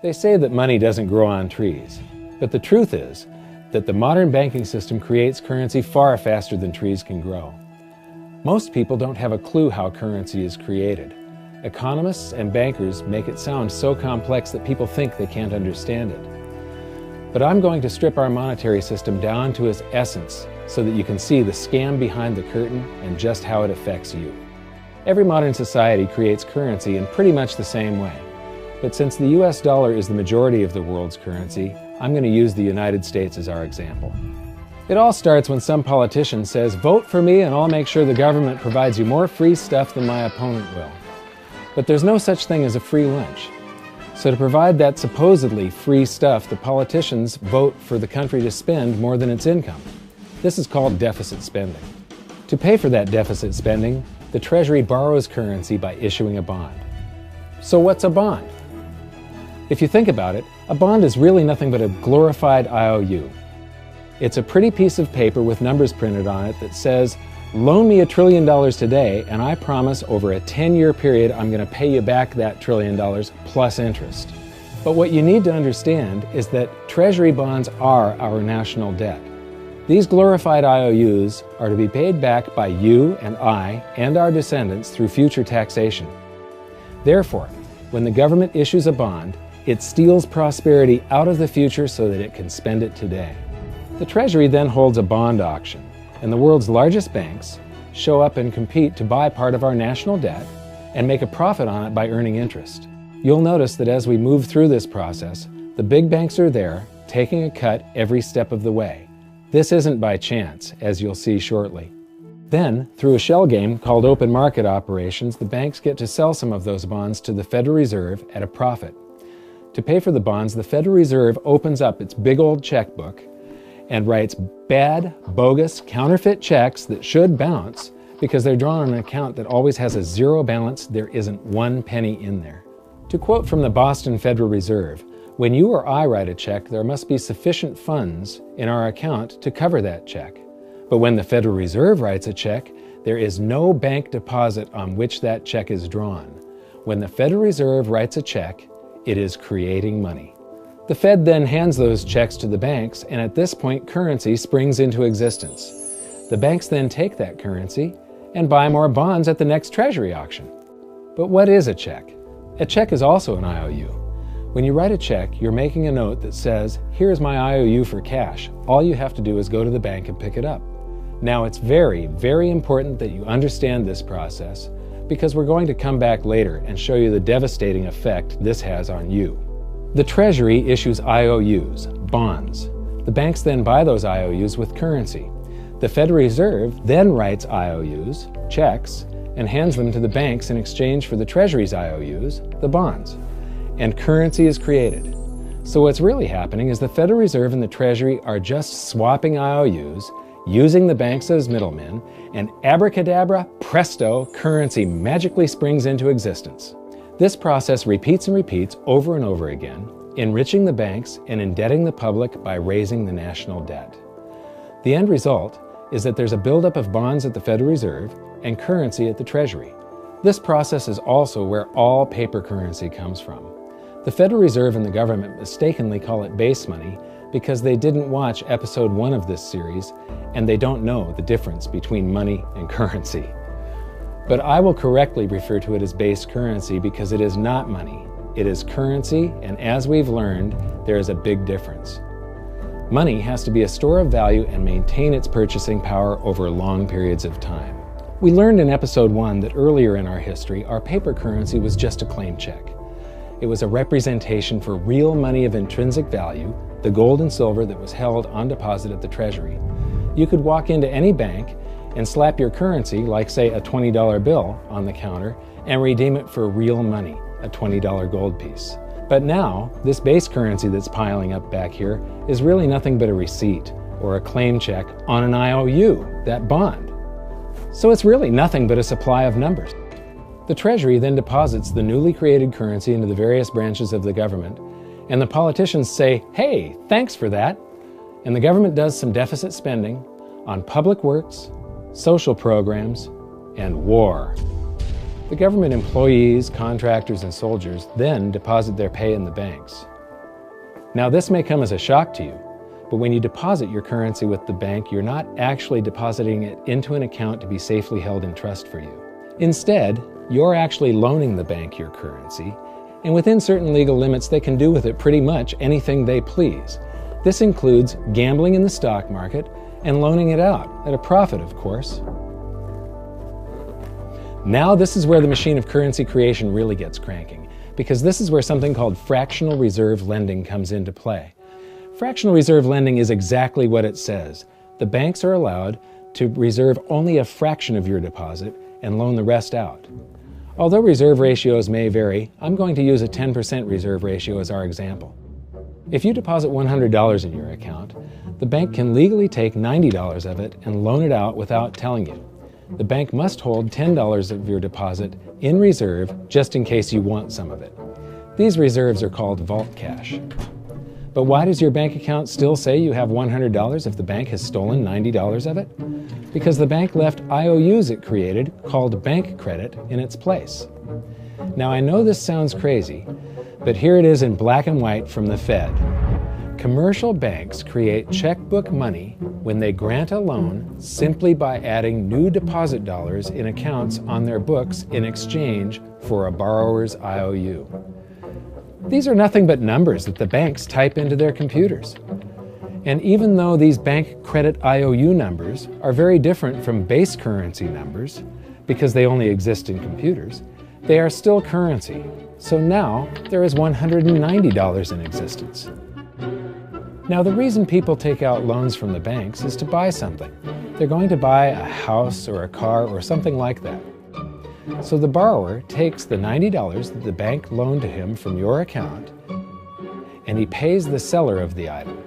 They say that money doesn't grow on trees, but the truth is that the modern banking system creates currency far faster than trees can grow. Most people don't have a clue how currency is created. Economists and bankers make it sound so complex that people think they can't understand it. But I'm going to strip our monetary system down to its essence so that you can see the scam behind the curtain and just how it affects you. Every modern society creates currency in pretty much the same way. But since the US dollar is the majority of the world's currency, I'm going to use the United States as our example. It all starts when some politician says, "Vote for me and I'll make sure the government provides you more free stuff than my opponent will." But there's no such thing as a free lunch. So to provide that supposedly free stuff, the politicians vote for the country to spend more than its income. This is called deficit spending. To pay for that deficit spending, the Treasury borrows currency by issuing a bond. So what's a bond? If you think about it, a bond is really nothing but a glorified IOU. It's a pretty piece of paper with numbers printed on it that says, "Loan me $1 trillion today, and I promise over a 10-year period I'm going to pay you back that $1 trillion plus interest." But what you need to understand is that Treasury bonds are our national debt. These glorified IOUs are to be paid back by you and I and our descendants through future taxation. Therefore, when the government issues a bond, it steals prosperity out of the future so that it can spend it today. The Treasury then holds a bond auction, and the world's largest banks show up and compete to buy part of our national debt and make a profit on it by earning interest. You'll notice that as we move through this process, the big banks are there, taking a cut every step of the way. This isn't by chance, as you'll see shortly. Then, through a shell game called open market operations, the banks get to sell some of those bonds to the Federal Reserve at a profit. To pay for the bonds, the Federal Reserve opens up its big old checkbook and writes bad, bogus, counterfeit checks that should bounce because they're drawn on an account that always has a zero balance. There isn't one penny in there. To quote from the Boston Federal Reserve, "When you or I write a check, there must be sufficient funds in our account to cover that check. But when the Federal Reserve writes a check, there is no bank deposit on which that check is drawn. When the Federal Reserve writes a check, it is creating money." The Fed then hands those checks to the banks, and at this point, currency springs into existence. The banks then take that currency and buy more bonds at the next Treasury auction. But what is a check? A check is also an IOU. When you write a check, you're making a note that says, "Here's my IOU for cash. All you have to do is go to the bank and pick it up." Now, it's very, very important that you understand this process because we're going to come back later and show you the devastating effect this has on you. The Treasury issues IOUs, bonds. The banks then buy those IOUs with currency. The Federal Reserve then writes IOUs, checks, and hands them to the banks in exchange for the Treasury's IOUs, the bonds. And currency is created. So what's really happening is the Federal Reserve and the Treasury are just swapping IOUs, using the banks as middlemen, and abracadabra, presto, currency magically springs into existence. This process repeats and repeats over and over again, enriching the banks and indebting the public by raising the national debt. The end result is that there's a buildup of bonds at the Federal Reserve and currency at the Treasury. This process is also where all paper currency comes from. The Federal Reserve and the government mistakenly call it base money because they didn't watch episode 1 of this series and they don't know the difference between money and currency. But I will correctly refer to it as base currency because it is not money. It is currency, and as we've learned, there is a big difference. Money has to be a store of value and maintain its purchasing power over long periods of time. We learned in episode 1 that earlier in our history, our paper currency was just a claim check. It was a representation for real money of intrinsic value, the gold and silver that was held on deposit at the Treasury. You could walk into any bank and slap your currency, like say a $20 bill, on the counter and redeem it for real money, a $20 gold piece. But now, this base currency that's piling up back here is really nothing but a receipt or a claim check on an IOU, that bond. So it's really nothing but a supply of numbers. The Treasury then deposits the newly created currency into the various branches of the government, and the politicians say, "Hey, thanks for that." And the government does some deficit spending on public works, social programs, and war. The government employees, contractors, and soldiers then deposit their pay in the banks. Now, this may come as a shock to you, but when you deposit your currency with the bank, you're not actually depositing it into an account to be safely held in trust for you. Instead, you're actually loaning the bank your currency, and within certain legal limits, they can do with it pretty much anything they please. This includes gambling in the stock market and loaning it out, at a profit, of course. Now this is where the machine of currency creation really gets cranking, because this is where something called fractional reserve lending comes into play. Fractional reserve lending is exactly what it says. The banks are allowed to reserve only a fraction of your deposit and loan the rest out. Although reserve ratios may vary, I'm going to use a 10% reserve ratio as our example. If you deposit $100 in your account, the bank can legally take $90 of it and loan it out without telling you. The bank must hold $10 of your deposit in reserve just in case you want some of it. These reserves are called vault cash. But why does your bank account still say you have $100 if the bank has stolen $90 of it? Because the bank left IOUs it created, called bank credit, in its place. Now I know this sounds crazy, but here it is in black and white from the Fed. Commercial banks create checkbook money when they grant a loan simply by adding new deposit dollars in accounts on their books in exchange for a borrower's IOU. These are nothing but numbers that the banks type into their computers. And even though these bank credit IOU numbers are very different from base currency numbers, because they only exist in computers, they are still currency. So now there is $190 in existence. Now the reason people take out loans from the banks is to buy something. They're going to buy a house or a car or something like that. So the borrower takes the $90 that the bank loaned to him from your account and he pays the seller of the item.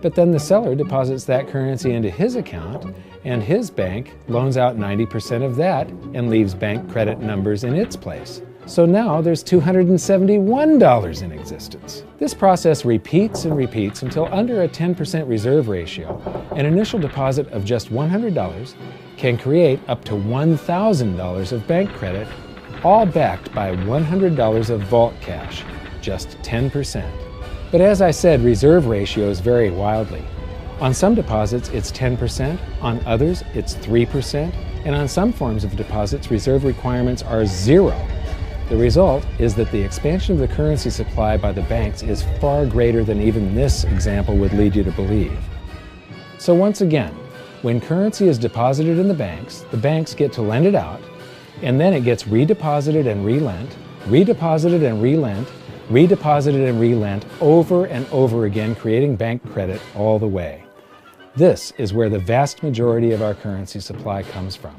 But then the seller deposits that currency into his account and his bank loans out 90% of that and leaves bank credit numbers in its place. So now there's $271 in existence. This process repeats and repeats until under a 10% reserve ratio, an initial deposit of just $100 can create up to $1,000 of bank credit, all backed by $100 of vault cash, just 10%. But as I said, reserve ratios vary wildly. On some deposits, it's 10%, on others, it's 3%, and on some forms of deposits, reserve requirements are 0. The result is that the expansion of the currency supply by the banks is far greater than even this example would lead you to believe. So once again, when currency is deposited in the banks get to lend it out, and then it gets redeposited and relent, redeposited and relent, redeposited and relent over and over again, creating bank credit all the way. This is where the vast majority of our currency supply comes from.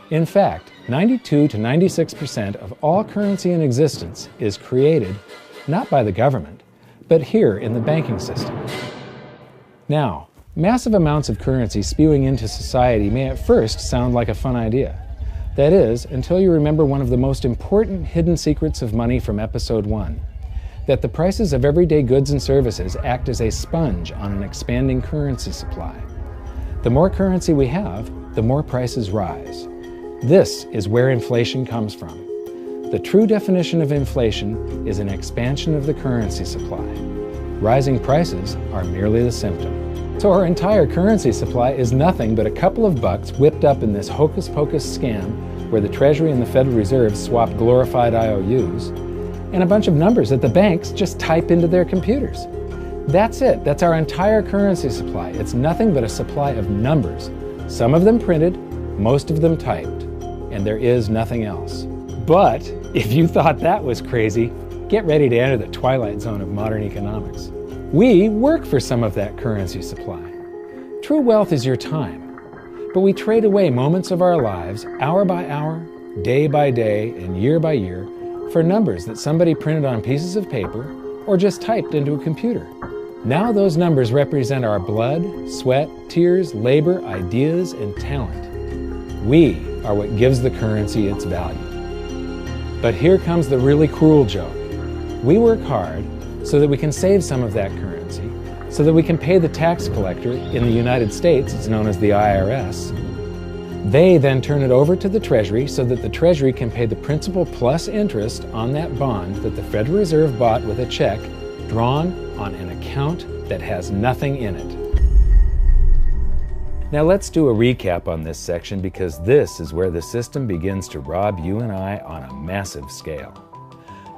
In fact, 92 to 96% of all currency in existence is created not by the government, but here in the banking system. Now, massive amounts of currency spewing into society may at first sound like a fun idea. That is, until you remember one of the most important hidden secrets of money from episode 1, that the prices of everyday goods and services act as a sponge on an expanding currency supply. The more currency we have, the more prices rise. This is where inflation comes from. The true definition of inflation is an expansion of the currency supply. Rising prices are merely the symptom. So our entire currency supply is nothing but a couple of bucks whipped up in this hocus-pocus scam where the Treasury and the Federal Reserve swap glorified IOUs, and a bunch of numbers that the banks just type into their computers. That's it. That's our entire currency supply. It's nothing but a supply of numbers, some of them printed, most of them typed, and there is nothing else. But if you thought that was crazy, get ready to enter the twilight zone of modern economics. We work for some of that currency supply. True wealth is your time, but we trade away moments of our lives, hour by hour, day by day, and year by year, for numbers that somebody printed on pieces of paper or just typed into a computer. Now those numbers represent our blood, sweat, tears, labor, ideas, and talent. We are what gives the currency its value. But here comes the really cruel joke. We work hard so that we can save some of that currency, so that we can pay the tax collector in the United States, it's known as the IRS, They then turn it over to the Treasury so that the Treasury can pay the principal plus interest on that bond that the Federal Reserve bought with a check drawn on an account that has nothing in it. Now let's do a recap on this section, because this is where the system begins to rob you and I on a massive scale.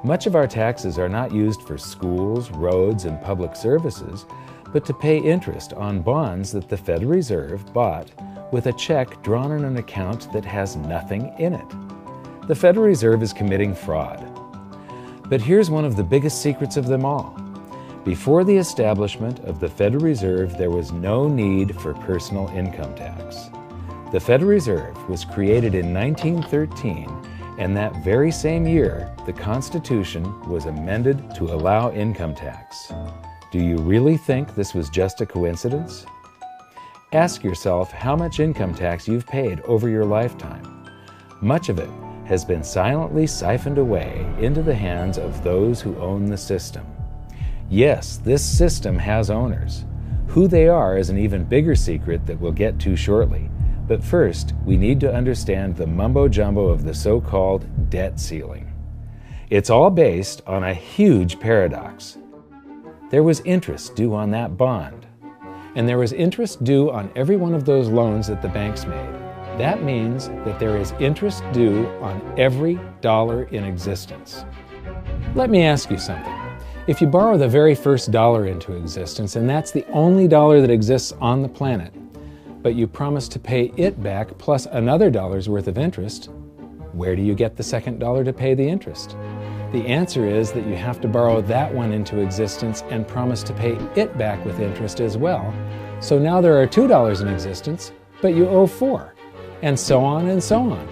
Much of our taxes are not used for schools, roads, and public services, but to pay interest on bonds that the Federal Reserve bought with a check drawn on an account that has nothing in it. The Federal Reserve is committing fraud. But here's one of the biggest secrets of them all. Before the establishment of the Federal Reserve, there was no need for personal income tax. The Federal Reserve was created in 1913, and that very same year, the Constitution was amended to allow income tax. Do you really think this was just a coincidence? Ask yourself how much income tax you've paid over your lifetime. Much of it has been silently siphoned away into the hands of those who own the system. Yes, this system has owners. Who they are is an even bigger secret that we'll get to shortly. But first, we need to understand the mumbo-jumbo of the so-called debt ceiling. It's all based on a huge paradox. There was interest due on that bond, and there was interest due on every one of those loans that the banks made. That means that there is interest due on every dollar in existence. Let me ask you something. If you borrow the very first dollar into existence, and that's the only dollar that exists on the planet, but you promise to pay it back plus another dollar's worth of interest, where do you get the second dollar to pay the interest? The answer is that you have to borrow that one into existence and promise to pay it back with interest as well. So now there are $2 in existence, but you owe $4, and so on and so on.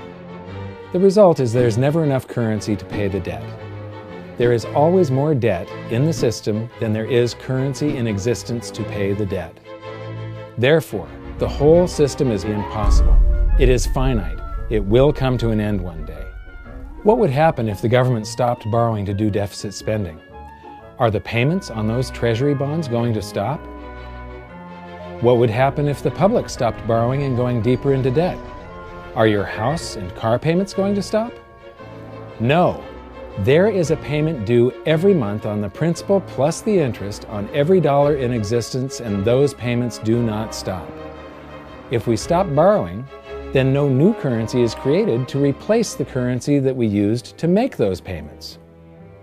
The result is there's never enough currency to pay the debt. There is always more debt in the system than there is currency in existence to pay the debt. Therefore, the whole system is impossible. It is finite. It will come to an end one day. What would happen if the government stopped borrowing to do deficit spending? Are the payments on those treasury bonds going to stop? What would happen if the public stopped borrowing and going deeper into debt? Are your house and car payments going to stop? No. There is a payment due every month on the principal plus the interest on every dollar in existence, and those payments do not stop. If we stop borrowing, then no new currency is created to replace the currency that we used to make those payments.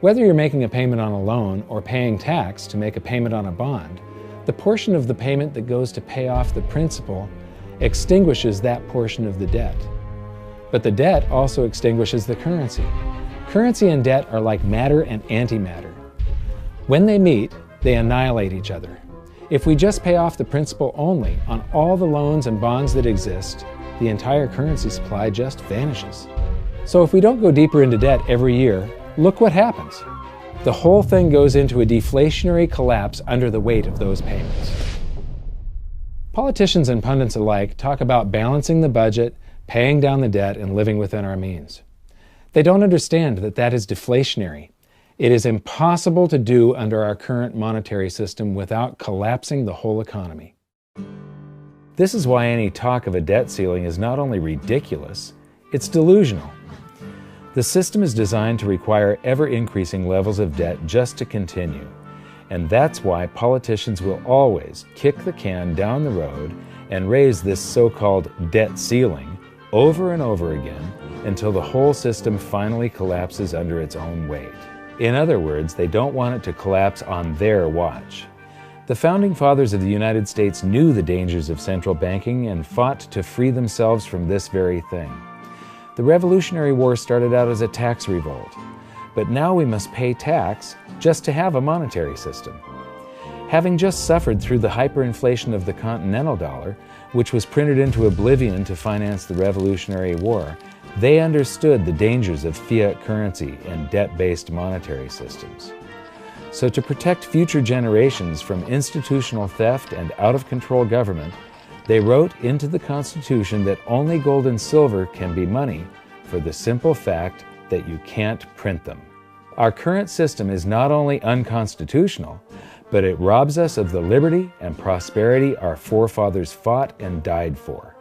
Whether you're making a payment on a loan or paying tax to make a payment on a bond, the portion of the payment that goes to pay off the principal extinguishes that portion of the debt. But the debt also extinguishes the currency. Currency and debt are like matter and antimatter. When they meet, they annihilate each other. If we just pay off the principal only on all the loans and bonds that exist, the entire currency supply just vanishes. So if we don't go deeper into debt every year, look what happens. The whole thing goes into a deflationary collapse under the weight of those payments. Politicians and pundits alike talk about balancing the budget, paying down the debt, and living within our means. They don't understand that that is deflationary. It is impossible to do under our current monetary system without collapsing the whole economy. This is why any talk of a debt ceiling is not only ridiculous, it's delusional. The system is designed to require ever-increasing levels of debt just to continue. And that's why politicians will always kick the can down the road and raise this so-called debt ceiling over and over again until the whole system finally collapses under its own weight. In other words, they don't want it to collapse on their watch. The Founding Fathers of the United States knew the dangers of central banking and fought to free themselves from this very thing. The Revolutionary War started out as a tax revolt, but now we must pay tax just to have a monetary system. Having just suffered through the hyperinflation of the continental dollar, which was printed into oblivion to finance the Revolutionary War, they understood the dangers of fiat currency and debt-based monetary systems. So to protect future generations from institutional theft and out-of-control government, they wrote into the Constitution that only gold and silver can be money for the simple fact that you can't print them. Our current system is not only unconstitutional, but it robs us of the liberty and prosperity our forefathers fought and died for.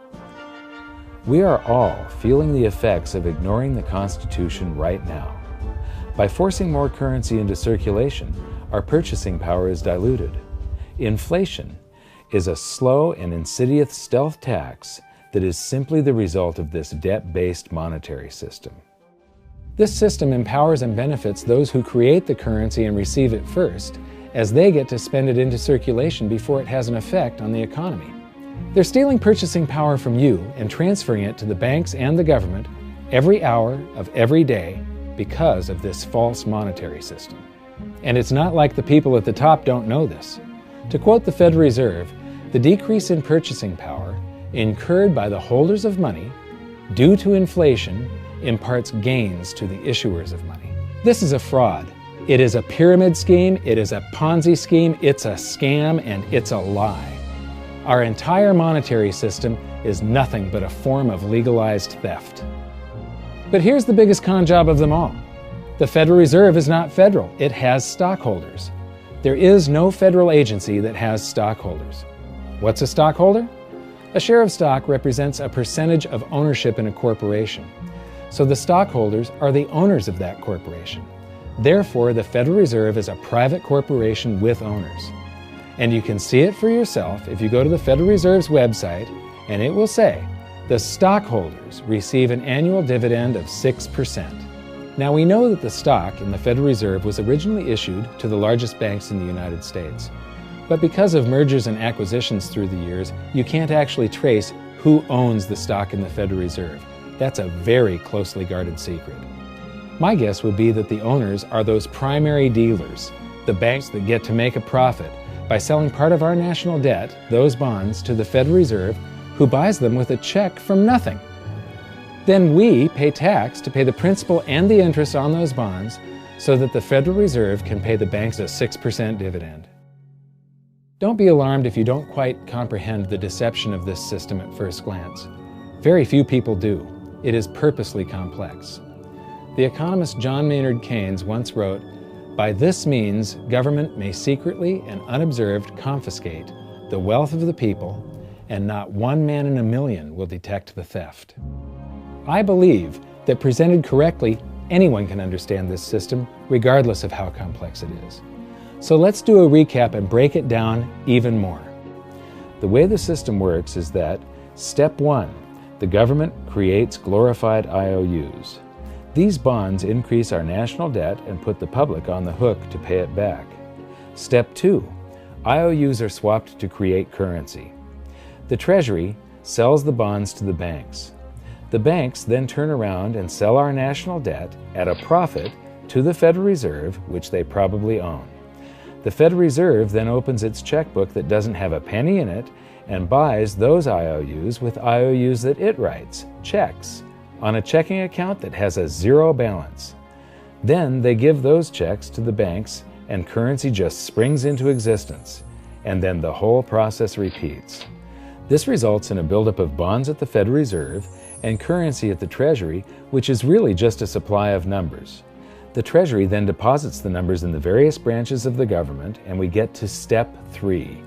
We are all feeling the effects of ignoring the Constitution right now. By forcing more currency into circulation, our purchasing power is diluted. Inflation is a slow and insidious stealth tax that is simply the result of this debt-based monetary system. This system empowers and benefits those who create the currency and receive it first, as they get to spend it into circulation before it has an effect on the economy. They're stealing purchasing power from you and transferring it to the banks and the government every hour of every day because of this false monetary system. And it's not like the people at the top don't know this. To quote the Federal Reserve, the decrease in purchasing power incurred by the holders of money due to inflation imparts gains to the issuers of money. This is a fraud. It is a pyramid scheme, it is a Ponzi scheme, it's a scam, and it's a lie. Our entire monetary system is nothing but a form of legalized theft. But here's the biggest con job of them all. The Federal Reserve is not federal, it has stockholders. There is no federal agency that has stockholders. What's a stockholder? A share of stock represents a percentage of ownership in a corporation. So the stockholders are the owners of that corporation. Therefore, the Federal Reserve is a private corporation with owners. And you can see it for yourself if you go to the Federal Reserve's website, and it will say, the stockholders receive an annual dividend of 6%. Now we know that the stock in the Federal Reserve was originally issued to the largest banks in the United States. But because of mergers and acquisitions through the years, you can't actually trace who owns the stock in the Federal Reserve. That's a very closely guarded secret. My guess would be that the owners are those primary dealers, the banks that get to make a profit by selling part of our national debt, those bonds, to the Federal Reserve, who buys them with a check from nothing. Then we pay tax to pay the principal and the interest on those bonds so that the Federal Reserve can pay the banks a 6% dividend. Don't be alarmed if you don't quite comprehend the deception of this system at first glance. Very few people do. It is purposely complex. The economist John Maynard Keynes once wrote, "By this means, government may secretly and unobserved confiscate the wealth of the people, and not one man in a million will detect the theft." I believe that presented correctly, anyone can understand this system, regardless of how complex it is. So let's do a recap and break it down even more. The way the system works is that, step 1, the government creates glorified IOUs. These bonds increase our national debt and put the public on the hook to pay it back. Step 2, IOUs are swapped to create currency. The Treasury sells the bonds to the banks. The banks then turn around and sell our national debt at a profit to the Federal Reserve, which they probably own. The Federal Reserve then opens its checkbook that doesn't have a penny in it and buys those IOUs with IOUs that it writes, checks, on a checking account that has a zero balance. Then they give those checks to the banks and currency just springs into existence, and then the whole process repeats. This results in a buildup of bonds at the Federal Reserve and currency at the Treasury, which is really just a supply of numbers. The Treasury then deposits the numbers in the various branches of the government, and we get to step 3.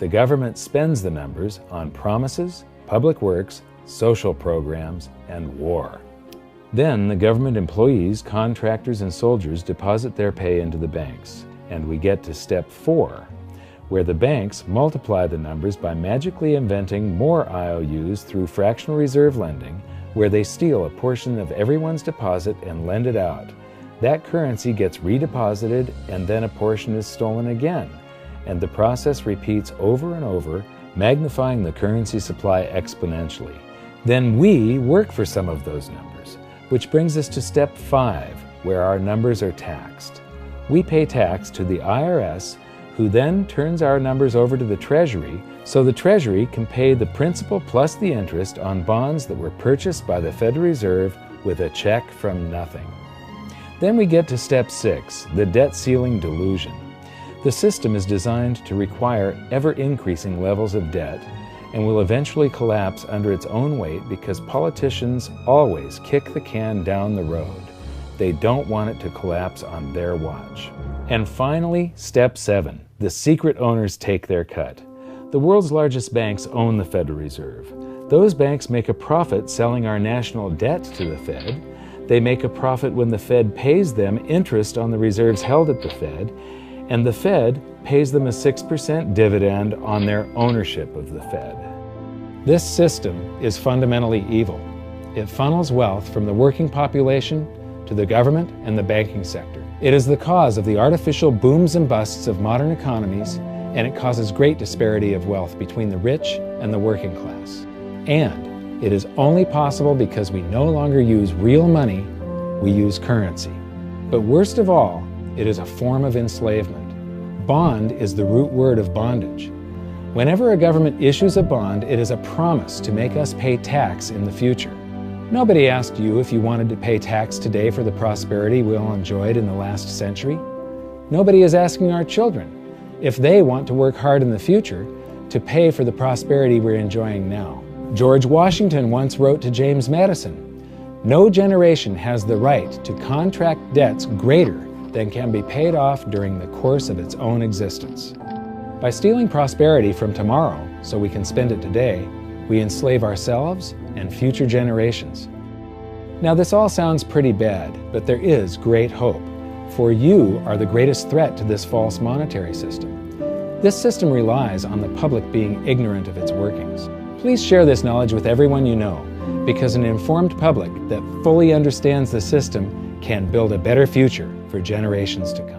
The government spends the numbers on promises, public works, social programs, and war. Then the government employees, contractors, and soldiers deposit their pay into the banks, and we get to step 4, where the banks multiply the numbers by magically inventing more IOUs through fractional reserve lending, where they steal a portion of everyone's deposit and lend it out. That currency gets redeposited, and then a portion is stolen again, and the process repeats over and over, magnifying the currency supply exponentially. Then we work for some of those numbers, which brings us to step 5, where our numbers are taxed. We pay tax to the IRS, who then turns our numbers over to the Treasury, so the Treasury can pay the principal plus the interest on bonds that were purchased by the Federal Reserve with a check from nothing. Then we get to step 6, the debt ceiling delusion. The system is designed to require ever-increasing levels of debt and will eventually collapse under its own weight because politicians always kick the can down the road. They don't want it to collapse on their watch. And finally, step 7, the secret owners take their cut. The world's largest banks own the Federal Reserve. Those banks make a profit selling our national debt to the Fed. They make a profit when the Fed pays them interest on the reserves held at the Fed, and the Fed pays them a 6% dividend on their ownership of the Fed. This system is fundamentally evil. It funnels wealth from the working population to the government and the banking sector. It is the cause of the artificial booms and busts of modern economies, and it causes great disparity of wealth between the rich and the working class. And it is only possible because we no longer use real money, we use currency. But worst of all, it is a form of enslavement. Bond is the root word of bondage. Whenever a government issues a bond, it is a promise to make us pay tax in the future. Nobody asked you if you wanted to pay tax today for the prosperity we all enjoyed in the last century. Nobody is asking our children if they want to work hard in the future to pay for the prosperity we're enjoying now. George Washington once wrote to James Madison, "No generation has the right to contract debts greater than can be paid off during the course of its own existence." By stealing prosperity from tomorrow so we can spend it today, we enslave ourselves and future generations. Now this all sounds pretty bad, but there is great hope, for you are the greatest threat to this false monetary system. This system relies on the public being ignorant of its workings. Please share this knowledge with everyone you know, because an informed public that fully understands the system can build a better future for generations to come.